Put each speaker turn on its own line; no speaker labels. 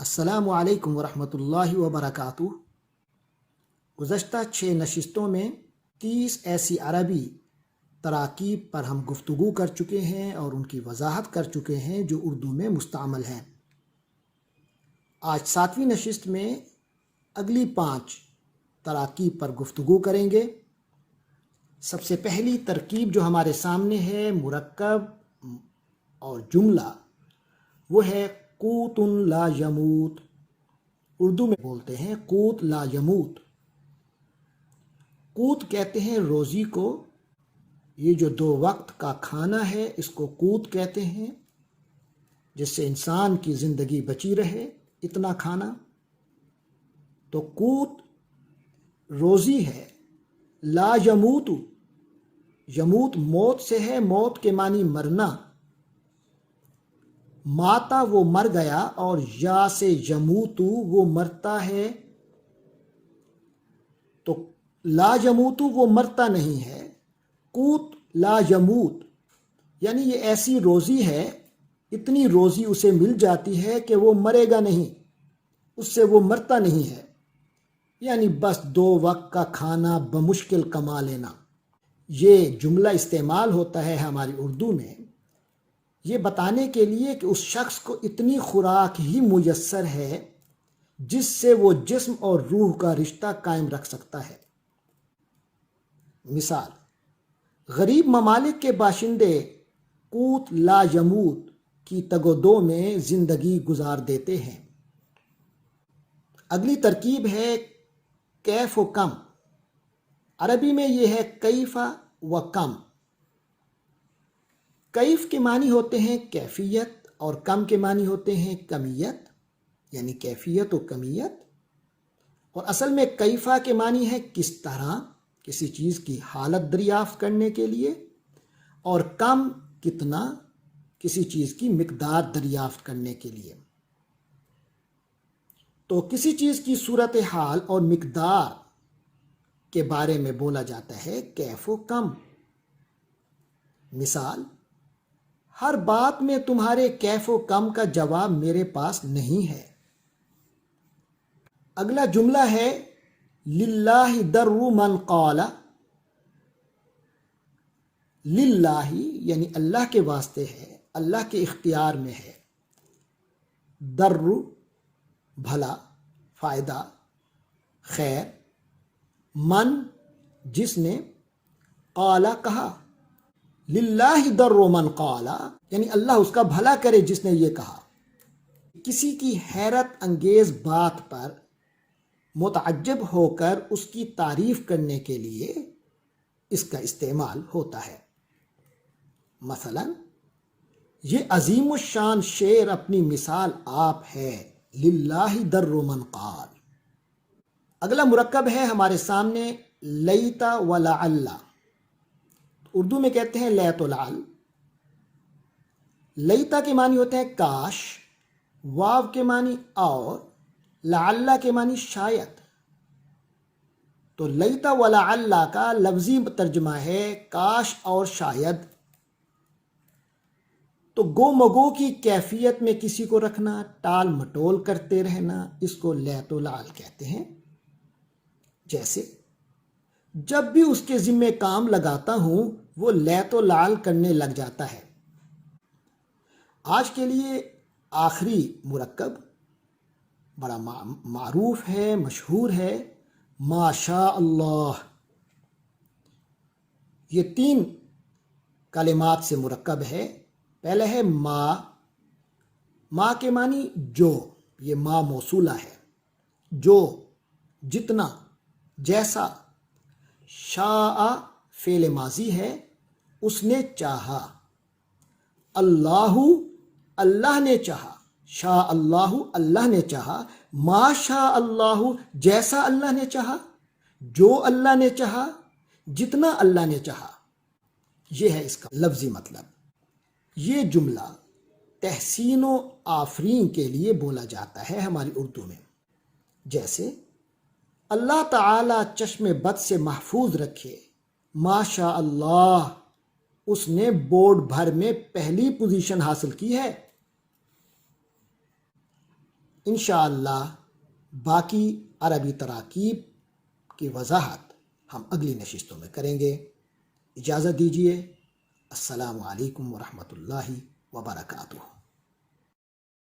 السلام علیکم ورحمۃ اللہ وبرکاتہ۔ گزشتہ 6 نشستوں میں 30 ایسی عربی تراکیب پر ہم گفتگو کر چکے ہیں اور ان کی وضاحت کر چکے ہیں جو اردو میں مستعمل ہیں۔ آج 7ویں نشست میں اگلی 5 تراکیب پر گفتگو کریں گے۔ سب سے پہلی ترکیب جو ہمارے سامنے ہے، مرکب اور جملہ، وہ ہے قوت لا یموت۔ اردو میں بولتے ہیں قوت لا یموت۔ قوت کہتے ہیں روزی کو، یہ جو 2 وقت کا کھانا ہے اس کو قوت کہتے ہیں، جس سے انسان کی زندگی بچی رہے، اتنا کھانا تو قوت روزی ہے۔ لا یموت، یموت موت سے ہے، موت کے معنی مرنا۔ ماتا وہ مر گیا، اور یا سے یموتو وہ مرتا ہے، تو لا یموتو وہ مرتا نہیں ہے۔ قوت لا یموت یعنی یہ ایسی روزی ہے، اتنی روزی اسے مل جاتی ہے کہ وہ مرے گا نہیں، اس سے وہ مرتا نہیں ہے، یعنی بس 2 وقت کا کھانا بمشکل کما لینا۔ یہ جملہ استعمال ہوتا ہے ہماری اردو میں یہ بتانے کے لیے کہ اس شخص کو اتنی خوراک ہی میسر ہے جس سے وہ جسم اور روح کا رشتہ قائم رکھ سکتا ہے۔ مثال، غریب ممالک کے باشندے قوت لا یموت کی تگ و دو میں زندگی گزار دیتے ہیں۔ اگلی ترکیب ہے کیف و کم۔ عربی میں یہ ہے کیف و کم۔ کیف کے معنی ہوتے ہیں کیفیت، اور کم کے معنی ہوتے ہیں کمیت، یعنی کیفیت و کمیت۔ اور اصل میں کیفہ کے معنی ہے کس طرح، کسی چیز کی حالت دریافت کرنے کے لیے، اور کم کتنا، کسی چیز کی مقدار دریافت کرنے کے لیے۔ تو کسی چیز کی صورتحال اور مقدار کے بارے میں بولا جاتا ہے کیف و کم۔ مثال، ہر بات میں تمہارے کیف و کم کا جواب میرے پاس نہیں ہے۔ اگلا جملہ ہے للہ در من قال۔ للہ یعنی اللہ کے واسطے ہے، اللہ کے اختیار میں ہے۔ در بھلا، فائدہ، خیر، من جس نے، قال کہا۔ للہ در من قال یعنی اللہ اس کا بھلا کرے جس نے یہ کہا۔ کسی کی حیرت انگیز بات پر متعجب ہو کر اس کی تعریف کرنے کے لیے اس کا استعمال ہوتا ہے۔ مثلا، یہ عظیم الشان شعر اپنی مثال آپ ہے، للہ در من قال۔ اگلا مرکب ہے ہمارے سامنے لیت و لعل۔ اردو میں کہتے ہیں لیت و لعل۔ لیتا کے معنی ہوتے ہیں کاش، واو کے معنی اور، لعل کے معنی شاید۔ تو لیتا و لعل کا لفظی ترجمہ ہے کاش اور شاید۔ تو گو مگو کی کیفیت میں کسی کو رکھنا، ٹال مٹول کرتے رہنا، اس کو لیت و لعل کہتے ہیں۔ جیسے جب بھی اس کے ذمے کام لگاتا ہوں وہ لیت و لعل کرنے لگ جاتا ہے۔ آج کے لیے آخری مرکب بڑا معروف ہے، مشہور ہے، ما شاء اللہ۔ یہ 3 کلمات سے مرکب ہے۔ پہلے ہے ما کے معنی جو، یہ ما موصولہ ہے، جو، جتنا، جیسا۔ شاء فعل ماضی ہے، اس نے چاہا۔ اللہ، اللہ نے چاہا۔ شاء اللہ، اللہ نے چاہا۔ ما شاء اللہ، جیسا اللہ نے چاہا، جو اللہ نے چاہا، جتنا اللہ نے چاہا۔ یہ ہے اس کا لفظی مطلب۔ یہ جملہ تحسین و آفرین کے لیے بولا جاتا ہے ہماری اردو میں۔ جیسے اللہ تعالی چشم بد سے محفوظ رکھے، ماشاء اللہ اس نے بورڈ بھر میں پہلی پوزیشن حاصل کی ہے۔ انشاءاللہ باقی عربی تراکیب کی وضاحت ہم اگلی نشستوں میں کریں گے۔ اجازت دیجیے۔ السلام علیکم ورحمۃ اللہ وبرکاتہ۔